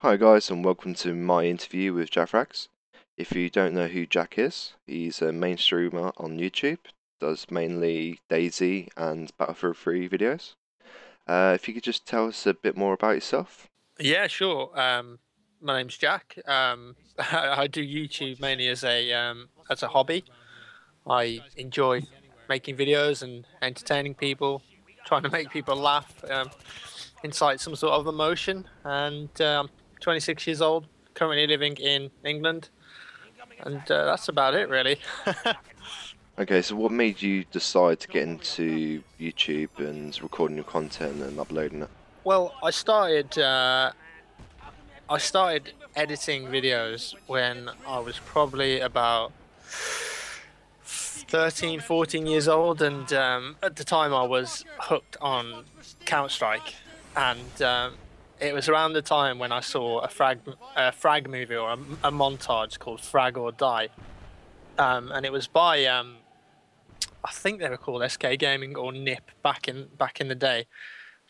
Hi guys, and welcome to my interview with JackFrags. If you don't know who Jack is, he's a main streamer on YouTube, does mainly DayZ and Battlefield 3 videos. If you could just tell us a bit more about yourself. Yeah, sure. My name's Jack. I do YouTube mainly as a hobby. I enjoy making videos and entertaining people, trying to make people laugh, incite some sort of emotion. And I'm 26 years old, currently living in England, and that's about it, really. Okay, so what made you decide to get into YouTube and recording your content and uploading it? Well, I started editing videos when I was probably about 13, 14 years old, and at the time I was hooked on Counter-Strike, and it was around the time when I saw a frag movie or a montage called Frag or Die, and it was by I think they were called SK Gaming or NIP back in the day,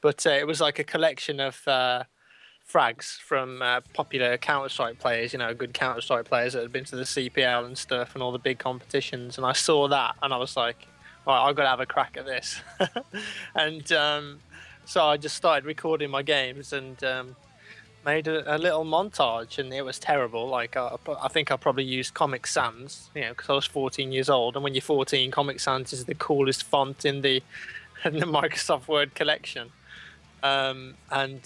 but it was like a collection of frags from popular Counter-Strike players, good Counter-Strike players that had been to the CPL and stuff and all the big competitions. And I saw that and I was like, right, I've got to have a crack at this. And so I just started recording my games and made a little montage, and it was terrible. Like I think I probably used Comic Sans, because I was 14 years old. And when you're 14, Comic Sans is the coolest font in the Microsoft Word collection. Yeah, and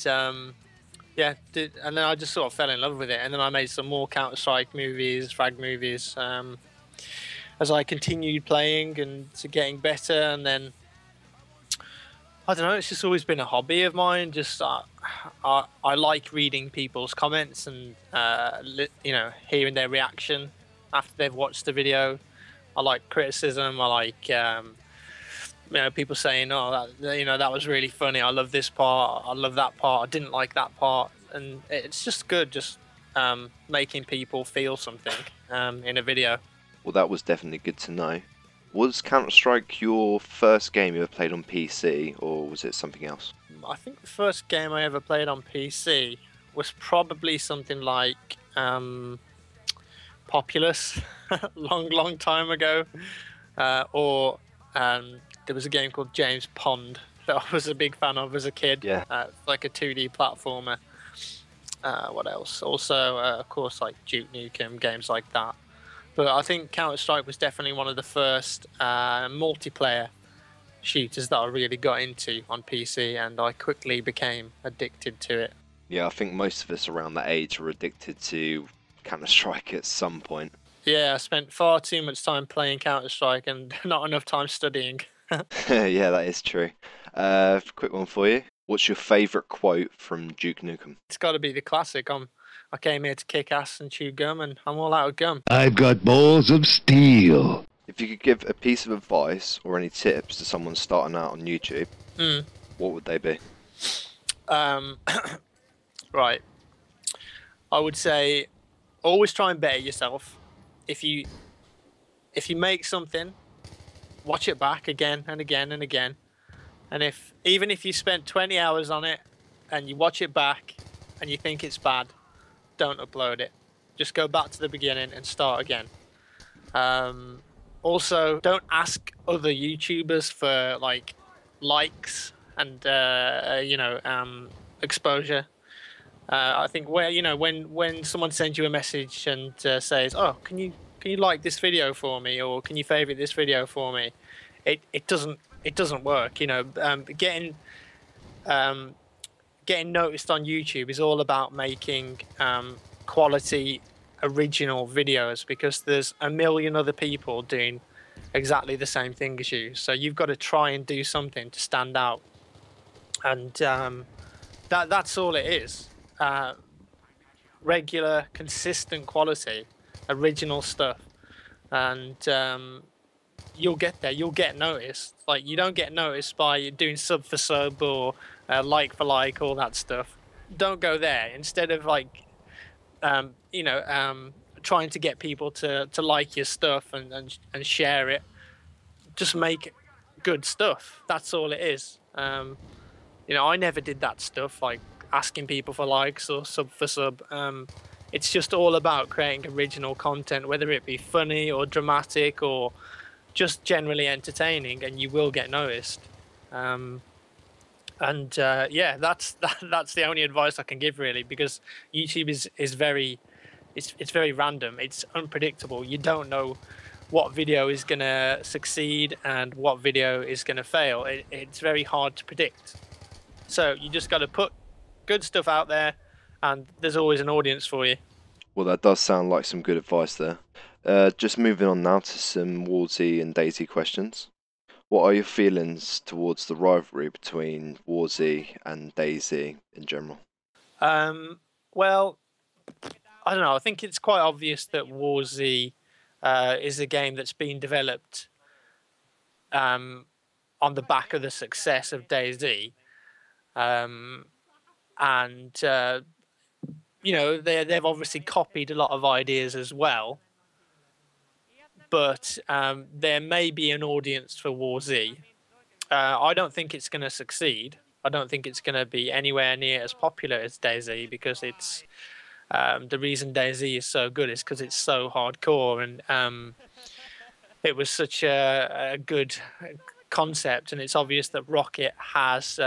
then I just sort of fell in love with it, and then I made some more Counter-Strike movies, frag movies, as I continued playing and getting better. And then I don't know, it's just always been a hobby of mine. Just I like reading people's comments and hearing their reaction after they've watched the video. I like criticism. I like people saying, "Oh, that was really funny. I love this part. I love that part. I didn't like that part." And it's just good, just making people feel something in a video. Well, that was definitely good to know. Was Counter-Strike your first game you ever played on PC, or was it something else? I think the first game I ever played on PC was probably something like Populous, long time ago, or there was a game called James Pond that I was a big fan of as a kid. Yeah. Like a 2D platformer. What else? Also, of course, like Duke Nukem, games like that. But I think Counter-Strike was definitely one of the first multiplayer shooters that I really got into on PC, and I quickly became addicted to it. Yeah, I think most of us around that age were addicted to Counter-Strike at some point. Yeah, I spent far too much time playing Counter-Strike and not enough time studying. Yeah, that is true. Quick one for you. What's your favourite quote from Duke Nukem? It's got to be the classic. I came here to kick ass and chew gum, and I'm all out of gum. I've got balls of steel. If you could give a piece of advice or any tips to someone starting out on YouTube, what would they be? Right. I would say always try and better yourself. If you make something, watch it back again and again and again. And even if you spent 20 hours on it and you watch it back and you think it's bad, don't upload it. Just go back to the beginning and start again. Also, don't ask other YouTubers for likes and exposure. I think when someone sends you a message and says, "Oh, can you like this video for me?" or "Can you favorite this video for me?" It doesn't work. Getting noticed on YouTube is all about making quality original videos, because there's a million other people doing exactly the same thing as you. So you've got to try and do something to stand out, and that's all it is. Regular, consistent quality, original stuff, and you'll get there. You'll get noticed. Like, you don't get noticed by doing sub for sub or like for like, all that stuff. Don't go there. Instead of trying to get people to like your stuff and share it, just make good stuff. That's all it is. I never did that stuff like asking people for likes or sub for sub. It's just all about creating original content, whether it be funny or dramatic or just generally entertaining, and you will get noticed. Yeah, that's the only advice I can give really, because YouTube is very it's very random. It's unpredictable. You don't know what video is gonna succeed and what video is gonna fail. It's very hard to predict. So you just got to put good stuff out there, and there's always an audience for you. Well, that does sound like some good advice there. Just moving on now to some WarZ and DayZ questions. What are your feelings towards the rivalry between WarZ and DayZ in general? Well, I don't know. I think it's quite obvious that WarZ is a game that's been developed on the back of the success of DayZ. You know, they've obviously copied a lot of ideas as well. But there may be an audience for WarZ. I don't think it's going to succeed. I don't think it's going to be anywhere near as popular as DayZ, because it's the reason DayZ is so good is because it's so hardcore, and it was such a good concept. And it's obvious that Rocket has,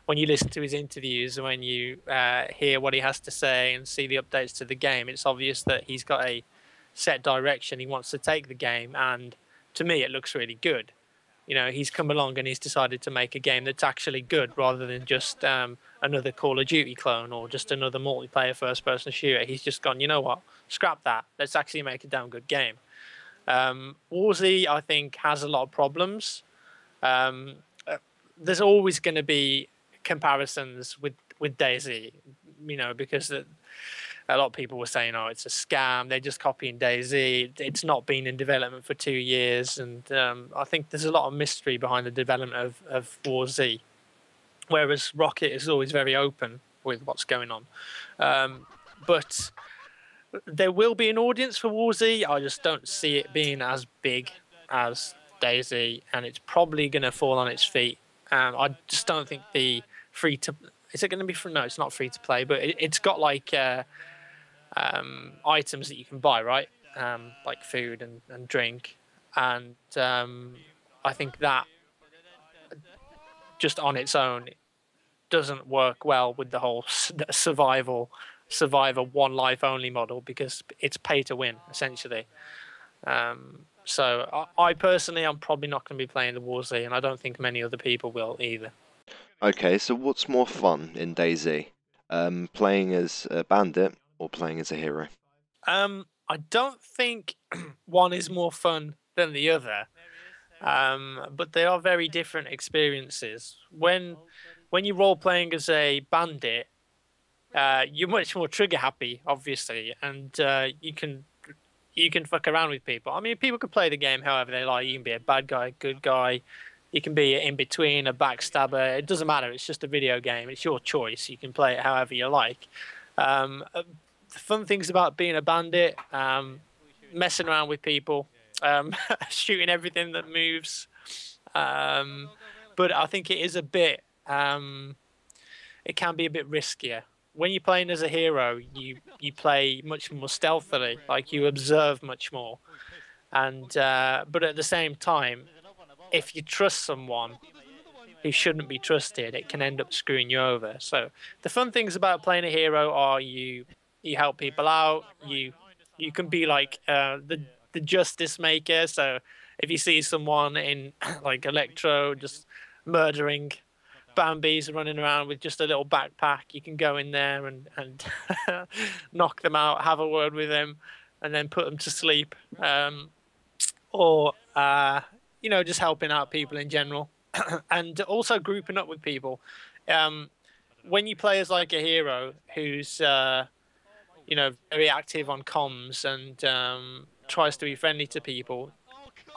when you listen to his interviews, when you hear what he has to say and see the updates to the game, it's obvious that he's got a set direction he wants to take the game, and to me it looks really good. You know, he's come along and he's decided to make a game that's actually good, rather than just another Call of Duty clone or just another multiplayer first-person shooter. He's just gone, you know what, scrap that, let's actually make a damn good game. WarZ, I think, has a lot of problems. There's always going to be comparisons with DayZ, you know, because a lot of people were saying, oh, it's a scam, they're just copying DayZ, it's not been in development for 2 years, and I think there's a lot of mystery behind the development of WarZ, whereas Rocket is always very open with what's going on. But there will be an audience for WarZ. I just don't see it being as big as DayZ, and it's probably going to fall on its feet. I just don't think the free to... Is it going to be free? No, it's not free to play, but it's got like items that you can buy, right? Like food and drink. And I think that just on its own doesn't work well with the whole survivor one life only model, because it's pay to win essentially. So I personally, I'm probably not going to be playing the WarZ, and I don't think many other people will either. Okay, so what's more fun in DayZ? Playing as a bandit or playing as a hero? I don't think one is more fun than the other, but they are very different experiences. When you're role playing as a bandit, you're much more trigger happy, obviously, and you can fuck around with people. I mean, people can play the game however they like. You can be a bad guy, good guy. You can be in between, a backstabber. It doesn't matter. It's just a video game. It's your choice. You can play it however you like. The fun things about being a bandit, messing around with people, shooting everything that moves. But I think it is a bit... it can be a bit riskier. When you're playing as a hero, you play much more stealthily, like you observe much more. And but at the same time, if you trust someone who shouldn't be trusted, it can end up screwing you over. So the fun things about playing a hero are you help people out. You can be like the justice maker. So if you see someone in like Electro just murdering Bambis running around with just a little backpack, you can go in there and knock them out, have a word with them, and then put them to sleep. Or you know, just helping out people in general, and also grouping up with people. When you play as like a hero who's you know, very active on comms and tries to be friendly to people,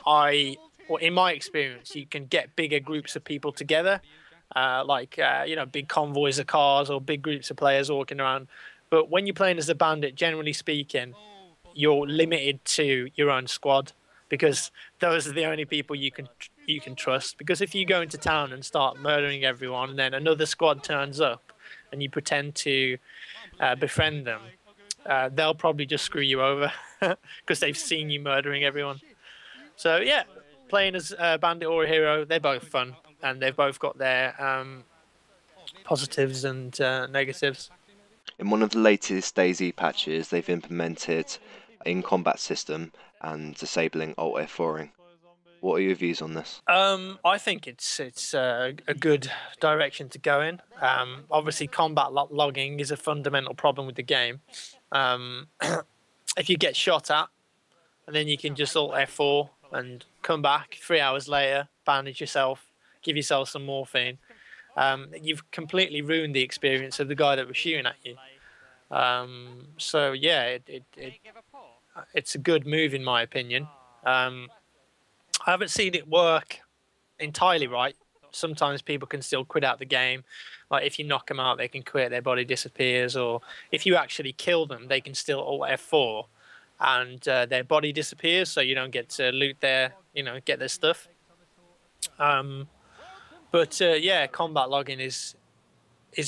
in my experience, you can get bigger groups of people together. You know, big convoys of cars or big groups of players walking around. But when you're playing as a bandit, generally speaking, you're limited to your own squad, because those are the only people you can trust. Because if you go into town and start murdering everyone, and then another squad turns up, and you pretend to befriend them, they'll probably just screw you over because they've seen you murdering everyone. So yeah, playing as a bandit or a hero, they're both fun, and they've both got their positives and negatives. In one of the latest DayZ patches, they've implemented in-combat system and disabling alt F4ing. What are your views on this? I think it's a good direction to go in. Obviously, combat logging is a fundamental problem with the game. If you get shot at, and then you can just alt F4 and come back 3 hours later, bandage yourself, give yourself some morphine. You've completely ruined the experience of the guy that was shooting at you. So yeah, it's a good move in my opinion. I haven't seen it work entirely right. Sometimes people can still quit out the game. Like if you knock them out, they can quit, their body disappears, or if you actually kill them, they can still alt F4 and their body disappears, so you don't get to loot their, get their stuff. But yeah, combat logging is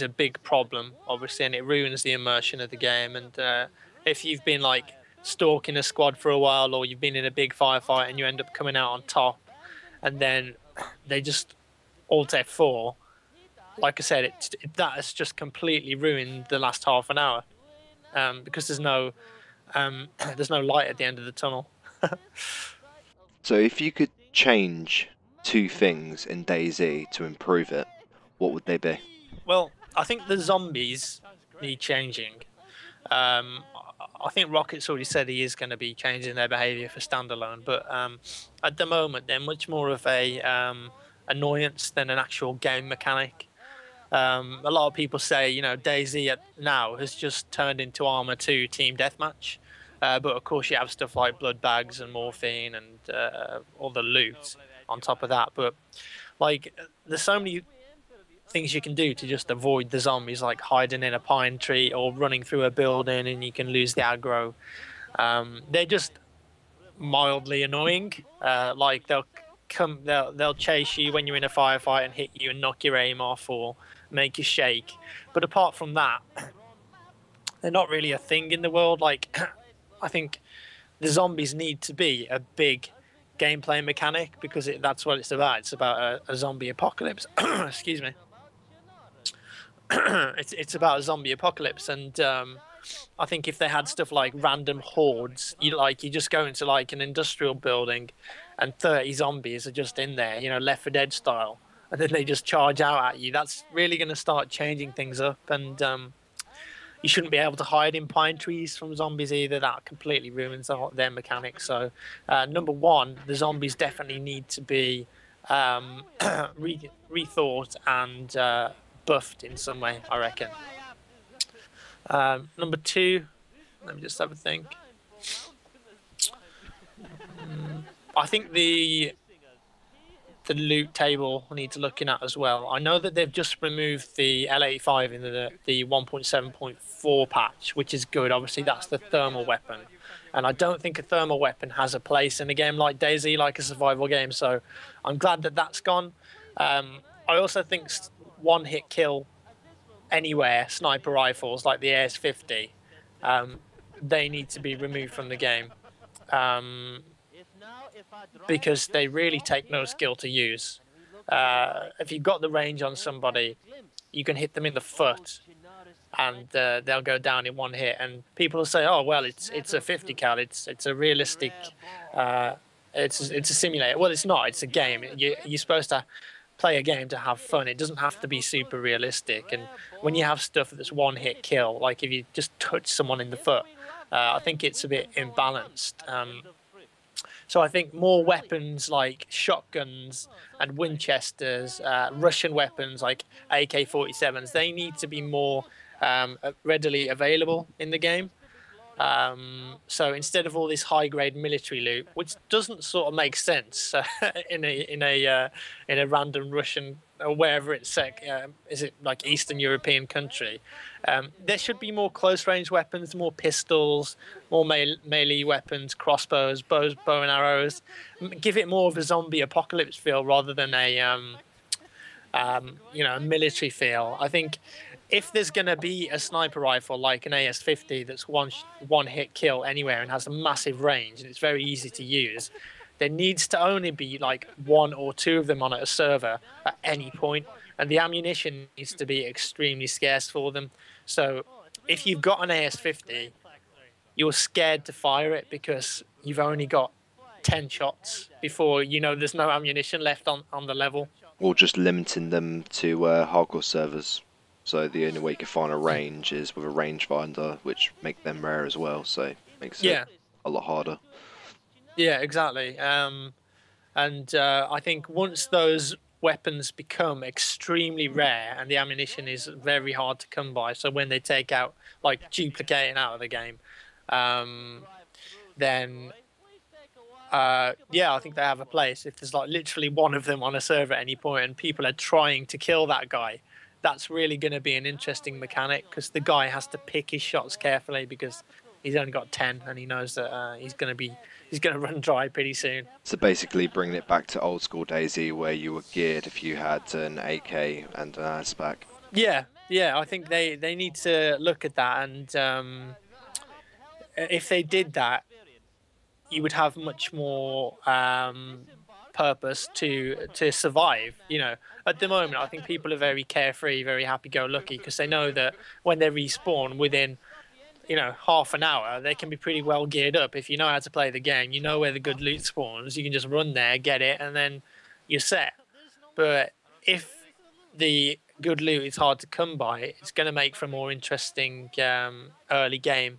a big problem, obviously, and it ruins the immersion of the game. And if you've been like stalking a squad for a while, or you've been in a big firefight and you end up coming out on top, and then they just alt F4, like I said, that has just completely ruined the last half an hour, because there's no light at the end of the tunnel. So if you could change 2 things in DayZ to improve it, what would they be? Well, I think the zombies need changing. I think Rocket's already said he is going to be changing their behaviour for Standalone, but at the moment they're much more of a annoyance than an actual game mechanic. A lot of people say, DayZ now has just turned into Arma 2 Team Deathmatch, but of course you have stuff like blood bags and morphine and all the loot on top of that. But like, there's so many things you can do to just avoid the zombies, like hiding in a pine tree or running through a building and you can lose the aggro. They're just mildly annoying. Like they'll chase you when you're in a firefight and hit you and knock your aim off or make you shake. But apart from that, they're not really a thing in the world. Like, I think the zombies need to be a big gameplay mechanic because that's what it's about. It's about a zombie apocalypse. Excuse me. It's about a zombie apocalypse, and I think if they had stuff like random hordes, you just go into like an industrial building, and 30 zombies are just in there, Left 4 Dead style, and then they just charge out at you. That's really going to start changing things up, and you shouldn't be able to hide in pine trees from zombies either. That completely ruins their mechanics. So, number one, the zombies definitely need to be rethought and buffed in some way, I reckon. Number two, let me just have a think. I think the loot table needs looking at as well. I know that they've just removed the L85 in the 1.7.4 patch, which is good. Obviously, that's the thermal weapon. And I don't think a thermal weapon has a place in a game like DayZ, like a survival game. So I'm glad that that's gone. I also think one-hit kill anywhere sniper rifles like the AS-50, they need to be removed from the game. Because they really take no skill to use. If you've got the range on somebody, you can hit them in the foot and they'll go down in one hit, and people will say, oh well, it's a 50 cal, it's a realistic, it's a simulator. Well, it's not, it's a game. You're supposed to play a game to have fun. It doesn't have to be super realistic. And when you have stuff that's one hit kill, like if you just touch someone in the foot, I think it's a bit imbalanced. So I think more weapons like shotguns and Winchesters, Russian weapons like AK-47s, they need to be more readily available in the game. So instead of all this high-grade military loot, which doesn't sort of make sense in a random Russian or wherever it's set, is it like Eastern European country? There should be more close-range weapons, more pistols, more melee weapons, crossbows, bow and arrows. Give it more of a zombie apocalypse feel rather than a military feel. I think if there's going to be a sniper rifle like an AS-50 that's one hit kill anywhere and has a massive range and it's very easy to use, there needs to only be like 1 or 2 of them on a server at any point, and the ammunition needs to be extremely scarce for them. So if you've got an AS-50, you're scared to fire it because you've only got 10 shots before you know there's no ammunition left on the level. Or just limiting them to hardcore servers. So the only way you can find a range is with a rangefinder, which make them rare as well. So makes it a lot harder. Yeah, exactly. And I think once those weapons become extremely rare and the ammunition is very hard to come by, so when they take out like duplicating out of the game, then yeah, I think they have a place. If there's like literally 1 of them on a server at any point and people are trying to kill that guy, that's really going to be an interesting mechanic, because the guy has to pick his shots carefully because he's only got 10 and he knows that he's going to run dry pretty soon. So basically bringing it back to old school DayZ, where you were geared if you had an AK and an ASPAC. Yeah, I think they need to look at that, and if they did that, you would have much more purpose to survive. You know, at the moment, I think people are very carefree, very happy-go-lucky, because they know that when they respawn within, you know, half an hour, they can be pretty well geared up. If you know how to play the game, you know where the good loot spawns, you can just run there, get it, and then you're set. But if the good loot is hard to come by, it's going to make for a more interesting early game.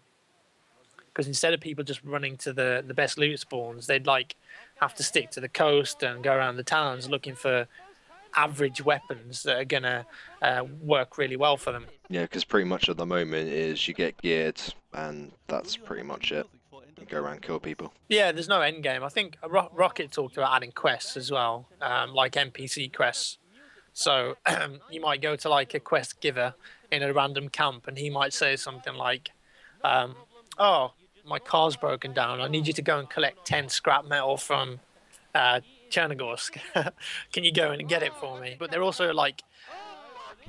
Because instead of people just running to the best loot spawns, they'd like have to stick to the coast and go around the towns looking for average weapons that are gonna work really well for them. Yeah, because pretty much at the moment is you get geared and that's pretty much it. You go around and kill people. Yeah, there's no end game. I think Rocket talked about adding quests as well, like NPC quests. So you might go to like a quest giver in a random camp and he might say something like, oh, my car's broken down. I need you to go and collect 10 scrap metal from Chernogorsk. Can you go and get it for me? But they're also like,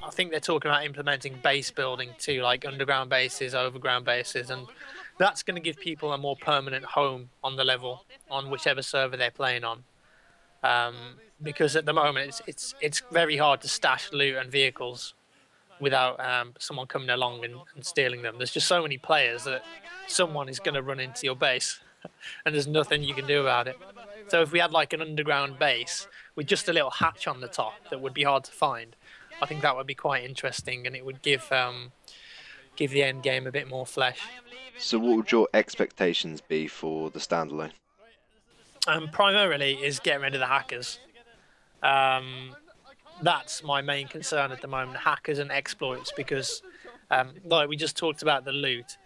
I think they're talking about implementing base building too, like underground bases, overground bases, and that's going to give people a more permanent home on the level, on whichever server they're playing on. Because at the moment, it's very hard to stash loot and vehicles without someone coming along and stealing them. There's just so many players that someone is going to run into your base and there's nothing you can do about it. So if we had like an underground base with just a little hatch on the top that would be hard to find, I think that would be quite interesting, and it would give the end game a bit more flesh. So what would your expectations be for the standalone? Primarily is getting rid of the hackers. That's my main concern at the moment, hackers and exploits, because like we just talked about the loot.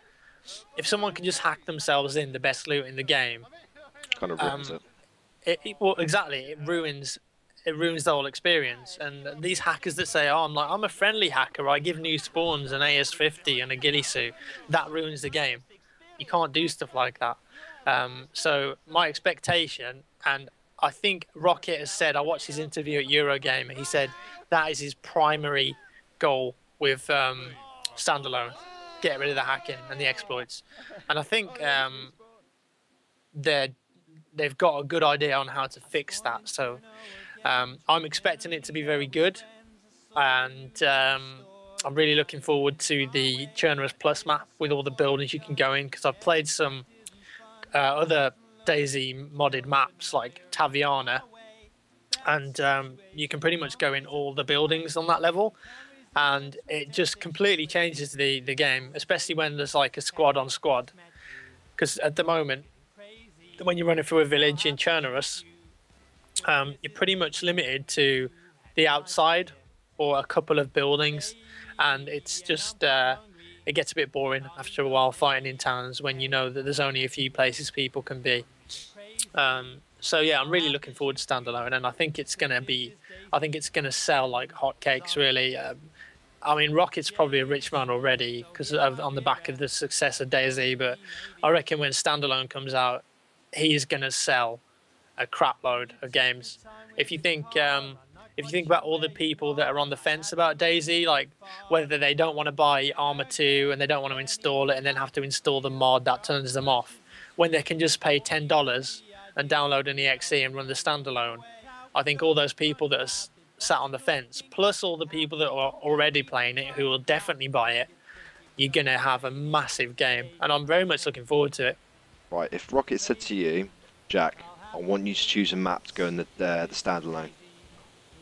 If someone can just hack themselves in the best loot in the game, Kind of ruins it. Well, exactly, it ruins the whole experience. And these hackers that say, "Oh, I'm a friendly hacker. I give new spawns an AS-50 and a ghillie suit," that ruins the game. You can't do stuff like that. So my expectation, and I think Rocket has said, I watched his interview at Eurogamer, he said that is his primary goal with Standalone, get rid of the hacking and the exploits. And I think they've got a good idea on how to fix that. So I'm expecting it to be very good, and I'm really looking forward to the Chernarus Plus map with all the buildings you can go in, because I've played some other DayZ modded maps like Taviana, and you can pretty much go in all the buildings on that level, and it just completely changes the game, especially when there's like a squad on squad. Because at the moment, when you're running through a village in Chernarus, you're pretty much limited to the outside or a couple of buildings, and it's just it gets a bit boring after a while fighting in towns when you know that there's only a few places people can be. So yeah, I'm really looking forward to Standalone, and I think it's gonna sell like hotcakes, really. I mean, Rocket's probably a rich man already because on the back of the success of DayZ, but I reckon when Standalone comes out, he is gonna sell a crap load of games. If you think if you think about all the people that are on the fence about DayZ, like whether they don't want to buy Arma 2 and they don't want to install it and then have to install the mod that turns them off, when they can just pay $10 and download an EXE and run the standalone. I think all those people that are sat on the fence, plus all the people that are already playing it who will definitely buy it, you're going to have a massive game. And I'm very much looking forward to it. Right, if Rocket said to you, Jack, I want you to choose a map to go in the standalone,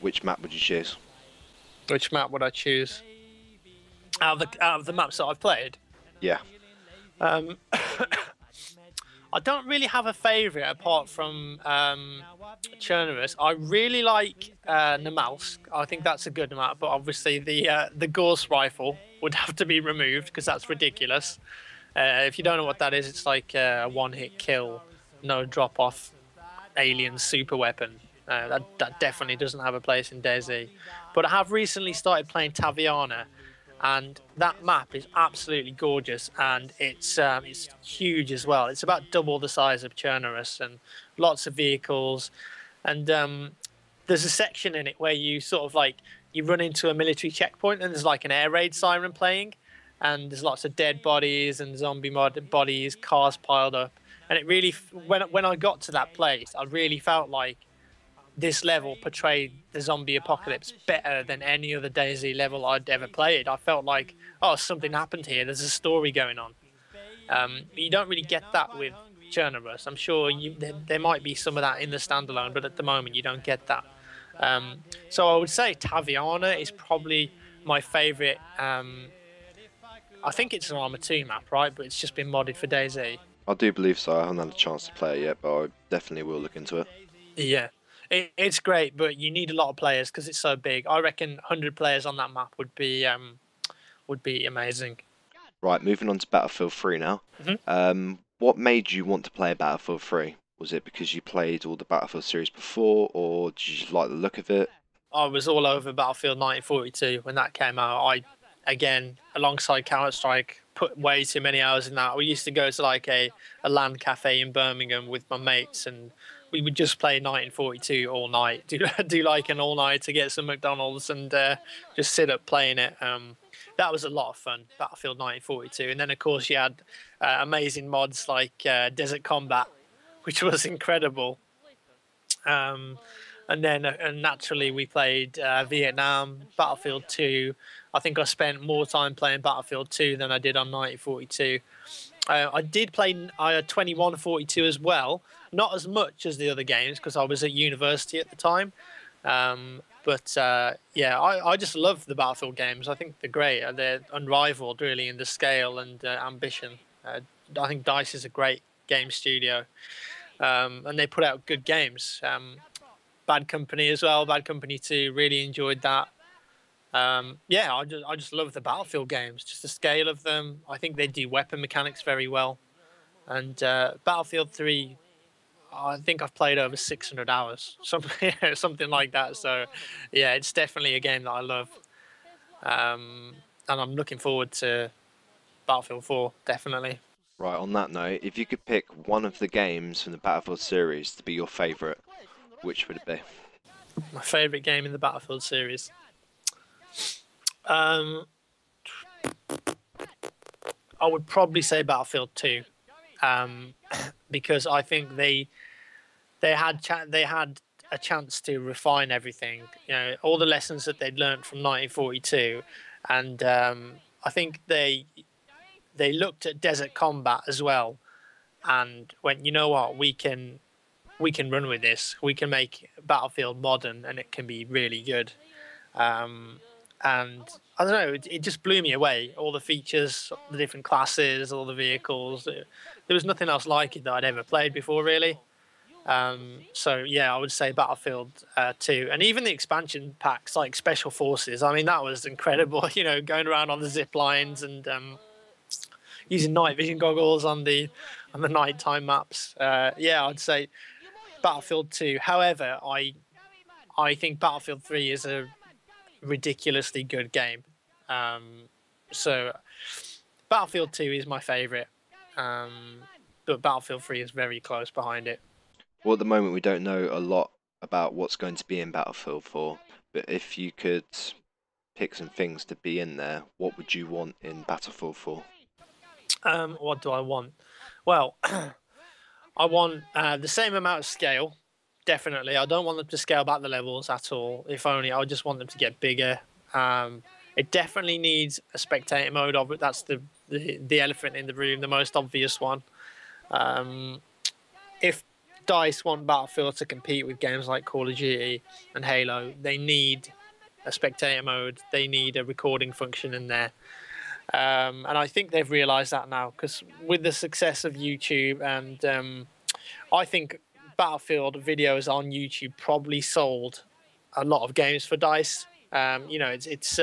which map would you choose? Which map would I choose? Out of the maps that I've played? Yeah. I don't really have a favourite apart from Chernobyl. I really like Namalsk. I think that's a good map, but obviously the Gauss rifle would have to be removed because that's ridiculous. If you don't know what that is, it's like a one-hit kill, no drop-off alien super weapon. That definitely doesn't have a place in DayZ. But I have recently started playing Taviana, and that map is absolutely gorgeous, and it's huge as well. It's about double the size of Chernobyl, and lots of vehicles, and there's a section in it where you sort of like you run into a military checkpoint, and there's like an air raid siren playing, and there's lots of dead bodies and zombie bodies, cars piled up, and it really, when I got to that place, I really felt like this level portrayed the zombie apocalypse better than any other DayZ level I'd ever played. I felt like, oh, something happened here. There's a story going on. You don't really get that with Chernobyl. I'm sure there might be some of that in the standalone, but at the moment you don't get that. So I would say Taviana is probably my favourite. I think it's an Arma 2 map, right? But it's just been modded for DayZ. I do believe so. I haven't had a chance to play it yet, but I definitely will look into it. Yeah. It's great, but you need a lot of players because it's so big. I reckon 100 players on that map would be amazing. Right, moving on to Battlefield 3 now. Mm-hmm. What made you want to play Battlefield 3? Was it because you played all the Battlefield series before, or did you just like the look of it? I was all over Battlefield 1942 when that came out. I, again, alongside Counter-Strike, put way too many hours in that. We used to go to like a LAN cafe in Birmingham with my mates, and we would just play 1942 all night. Do like an all night to get some McDonald's and just sit up playing it. That was a lot of fun, Battlefield 1942. And then of course you had amazing mods like Desert Combat, which was incredible. And then naturally we played Vietnam, Battlefield 2. I think I spent more time playing Battlefield 2 than I did on 1942. I did play 2142 as well, not as much as the other games because I was at university at the time. But I just love the Battlefield games. I think they're great. They're unrivaled, really, in the scale and ambition. I think DICE is a great game studio, and they put out good games. Bad Company as well. Bad Company 2, really enjoyed that. I just love the Battlefield games, just the scale of them. I think they do weapon mechanics very well. And Battlefield 3, I think I've played over 600 hours, something like that. So, yeah, it's definitely a game that I love. And I'm looking forward to Battlefield 4, definitely. Right, on that note, if you could pick one of the games from the Battlefield series to be your favourite, which would it be? My favourite game in the Battlefield series? I would probably say Battlefield 2, because I think they had a chance to refine everything. You know, all the lessons that they'd learned from 1942, and I think they looked at Desert Combat as well, and went, you know what, we can run with this. We can make Battlefield modern, and it can be really good. And I don't know, it just blew me away. All the features, the different classes, all the vehicles. There was nothing else like it that I'd ever played before, really. So yeah, I would say Battlefield 2, and even the expansion packs like Special Forces. I mean, that was incredible. You know, going around on the zip lines and using night vision goggles on the nighttime maps. I'd say Battlefield 2. However, I think Battlefield 3 is a ridiculously good game. So Battlefield 2 is my favourite, but Battlefield 3 is very close behind it. Well, at the moment we don't know a lot about what's going to be in Battlefield 4. but if you could pick some things to be in there, what would you want in Battlefield 4? What do I want? Well, I want the same amount of scale. Definitely, I don't want them to scale back the levels at all. If only, I just want them to get bigger. It definitely needs a spectator mode of it. That's the elephant in the room, the most obvious one. If DICE want Battlefield to compete with games like Call of Duty and Halo, they need a spectator mode. They need a recording function in there. And I think they've realised that now, because with the success of YouTube, and I think Battlefield videos on YouTube probably sold a lot of games for DICE. It's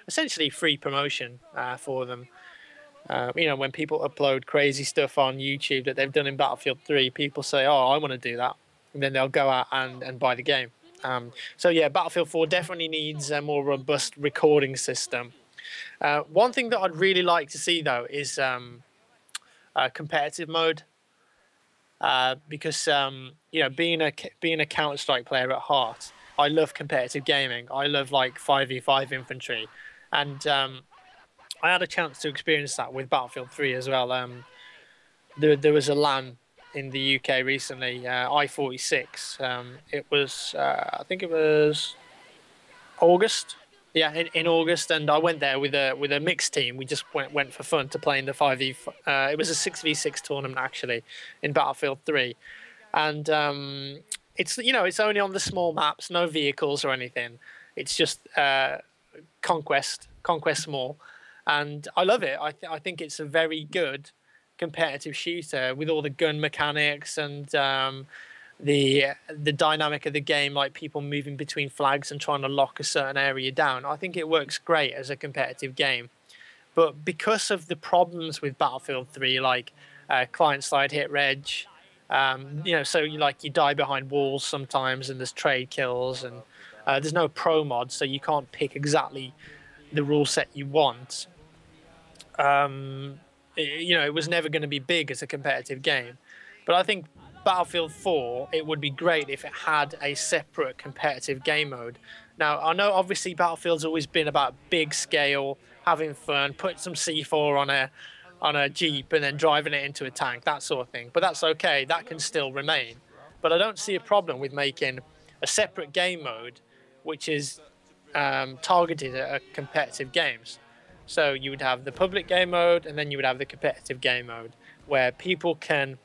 essentially free promotion for them. When people upload crazy stuff on YouTube that they've done in Battlefield 3, people say, "Oh, I want to do that," and then they'll go out and buy the game. So yeah, Battlefield 4 definitely needs a more robust recording system. One thing that I'd really like to see though is competitive mode, because being a Counter-Strike player at heart, I love competitive gaming. I love like 5v5 infantry, and I had a chance to experience that with Battlefield 3 as well. There was a LAN in the UK recently, I-46. It was, I think it was August. Yeah, in August, and I went there with a mixed team. We just went for fun to play in the 5v. It was a 6v6 tournament actually in Battlefield 3, and it's only on the small maps, no vehicles or anything. It's just conquest small, and I love it. I think it's a very good competitive shooter with all the gun mechanics and the dynamic of the game, like people moving between flags and trying to lock a certain area down. I think it works great as a competitive game. But because of the problems with Battlefield 3, like client side hit reg, so you die behind walls sometimes, and there's trade kills, and there's no pro mod, so you can't pick exactly the rule set you want. It was never going to be big as a competitive game. But I think Battlefield 4, it would be great if it had a separate competitive game mode. Now, I know obviously Battlefield's always been about big scale, having fun, putting some C4 on a Jeep and then driving it into a tank, that sort of thing. But that's okay, that can still remain. But I don't see a problem with making a separate game mode which is targeted at competitive games. So you would have the public game mode, and then you would have the competitive game mode, where people can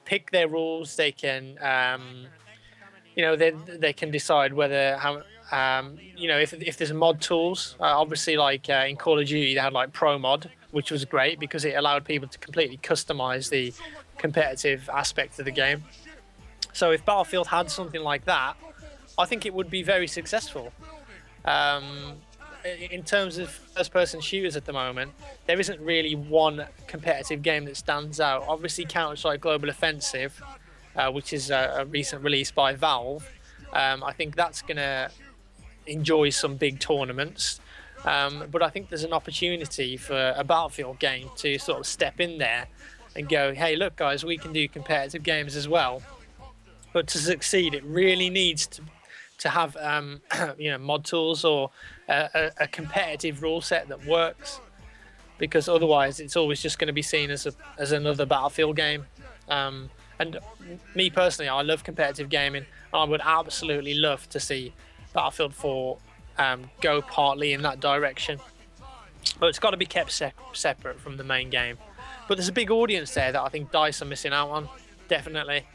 pick their rules. They can, they can decide whether if there's mod tools. Obviously, like in Call of Duty, they had like Pro Mod, which was great because it allowed people to completely customize the competitive aspect of the game. So if Battlefield had something like that, I think it would be very successful. In terms of first-person shooters at the moment, there isn't really one competitive game that stands out. Obviously, Counter-Strike Global Offensive, which is a recent release by Valve, I think that's going to enjoy some big tournaments. But I think there's an opportunity for a Battlefield game to sort of step in there and go, hey, look, guys, we can do competitive games as well. But to succeed, it really needs to have mod tools or a competitive rule set that works, because otherwise it's always just going to be seen as another Battlefield game. And me personally, I love competitive gaming. I would absolutely love to see Battlefield 4 go partly in that direction, but it's got to be kept separate from the main game. But there's a big audience there that I think DICE are missing out on, definitely.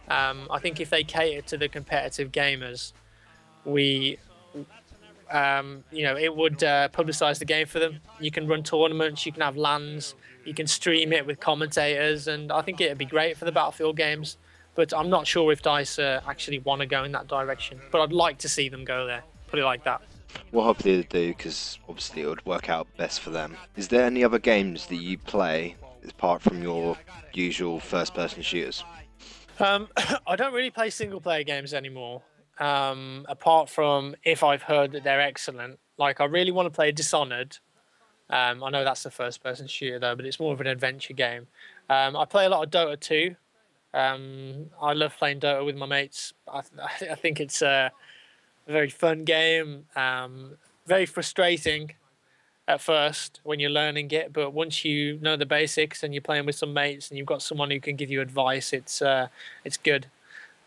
I think if they cater to the competitive gamers, it would publicize the game for them. You can run tournaments, you can have LANs, you can stream it with commentators, and I think it'd be great for the Battlefield games. But I'm not sure if DICE actually want to go in that direction. But I'd like to see them go there, put it like that. Well, hopefully they do, because obviously it would work out best for them. Is there any other games that you play apart from your usual first-person shooters? I don't really play single-player games anymore. Apart from if I've heard that they're excellent. Like, I really want to play Dishonored. I know that's a first-person shooter though, but it's more of an adventure game. I play a lot of Dota 2. I love playing Dota with my mates. I think it's a very fun game. Very frustrating at first when you're learning it, but once you know the basics and you're playing with some mates and you've got someone who can give you advice, it's good.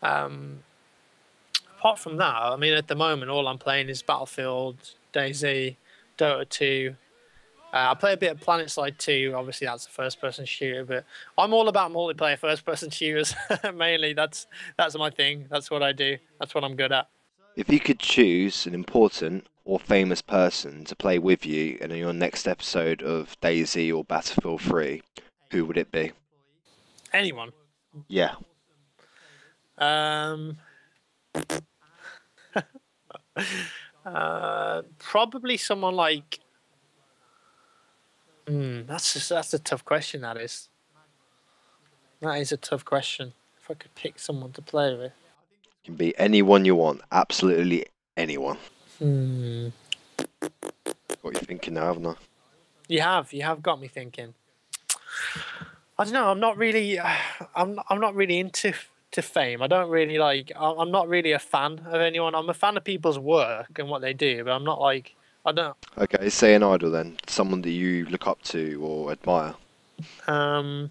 Apart from that, I mean, at the moment, all I'm playing is Battlefield, DayZ, Dota 2. I play a bit of PlanetSide 2. Obviously, that's a first-person shooter, but I'm all about multiplayer first-person shooters. Mainly, that's my thing. That's what I do. That's what I'm good at. If you could choose an important or famous person to play with you in your next episode of DayZ or Battlefield 3, who would it be? Anyone. Yeah. Probably someone like. That's a tough question. That is a tough question. If I could pick someone to play with. Can be anyone you want, absolutely anyone. What you thinking now, haven't I? You have got me thinking. I don't know. I'm not really into fame. I don't really like. I'm not really a fan of anyone. I'm a fan of people's work and what they do, but I'm not like. I don't. Okay, say an idol then. Someone that you look up to or admire. I'd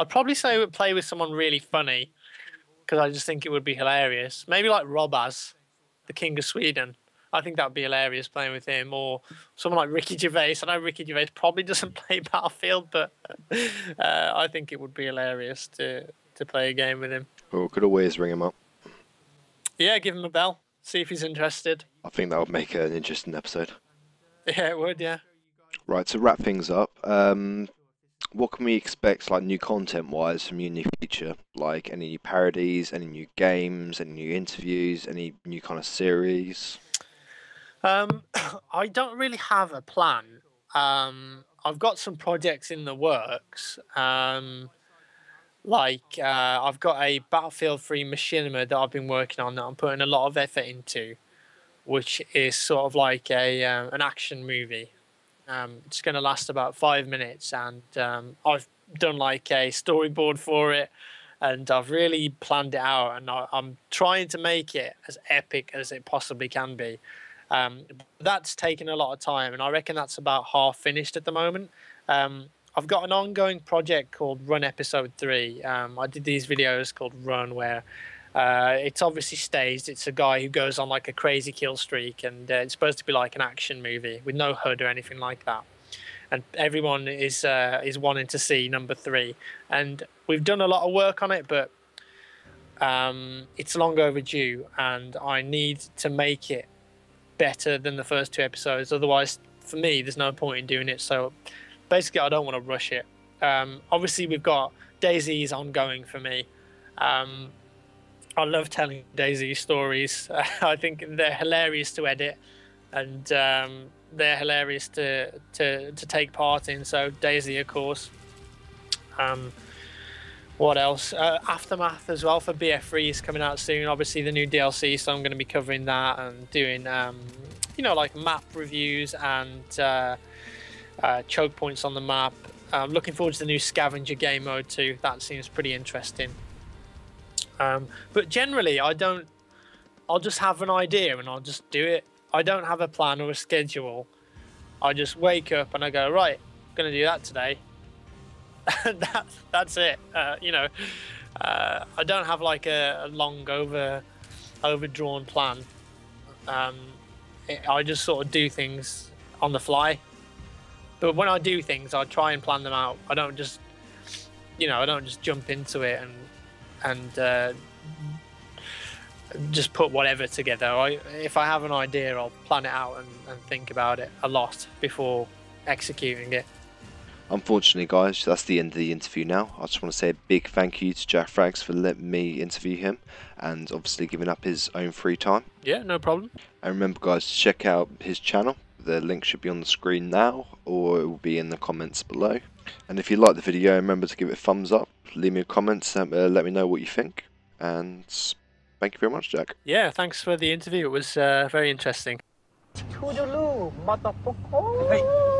probably say I would play with someone really funny, because I just think it would be hilarious. Maybe like Robaz, the King of Sweden. I think that would be hilarious playing with him, or someone like Ricky Gervais. I know Ricky Gervais probably doesn't play Battlefield, but I think it would be hilarious to play a game with him. Well, could always ring him up. Yeah, give him a bell. See if he's interested. I think that would make an interesting episode. Yeah, it would, yeah. Right, to wrap things up, what can we expect, like, new content-wise from you in the future? Like, any new parodies, any new games, any new interviews, any new kind of series? I don't really have a plan. I've got some projects in the works. I've got a Battlefield 3 machinima that I've been working on that I'm putting a lot of effort into, which is sort of like an action movie. It's going to last about 5 minutes, and I've done like a storyboard for it, and I've really planned it out, and I'm trying to make it as epic as it possibly can be. That's taken a lot of time, and I reckon that's about half finished at the moment. I've got an ongoing project called Run Episode 3. I did these videos called Run, where it's obviously staged. It's a guy who goes on like a crazy kill streak, and it's supposed to be like an action movie with no HUD or anything like that. And everyone is wanting to see number 3. And we've done a lot of work on it, but it's long overdue, and I need to make it better than the first 2 episodes. Otherwise, for me, there's no point in doing it. So basically, I don't want to rush it. Obviously, we've got DayZ's ongoing for me. I love telling DayZ stories. I think they're hilarious to edit, and they're hilarious to take part in. So DayZ, of course. What else? Aftermath as well for BF3 is coming out soon. Obviously, the new DLC, so I'm going to be covering that and doing, like map reviews and choke points on the map. I'm looking forward to the new scavenger game mode too. That seems pretty interesting. But generally, I'll just have an idea and I'll just do it. I don't have a plan or a schedule. I just wake up and I go, right, I'm going to do that today. That's it. I don't have like a long overdrawn plan. I just sort of do things on the fly. But when I do things, I try and plan them out. I don't just jump into it and just put whatever together. If I have an idea, I'll plan it out and think about it a lot before executing it. Unfortunately, guys, that's the end of the interview now. I just want to say a big thank you to JackFrags for letting me interview him and obviously giving up his own free time. Yeah, no problem. And remember, guys, to check out his channel. The link should be on the screen now, or it will be in the comments below. And if you like the video, remember to give it a thumbs up, leave me a comment, let me know what you think. And thank you very much, Jack. Yeah, thanks for the interview. It was very interesting. Toodaloo, motherfucker.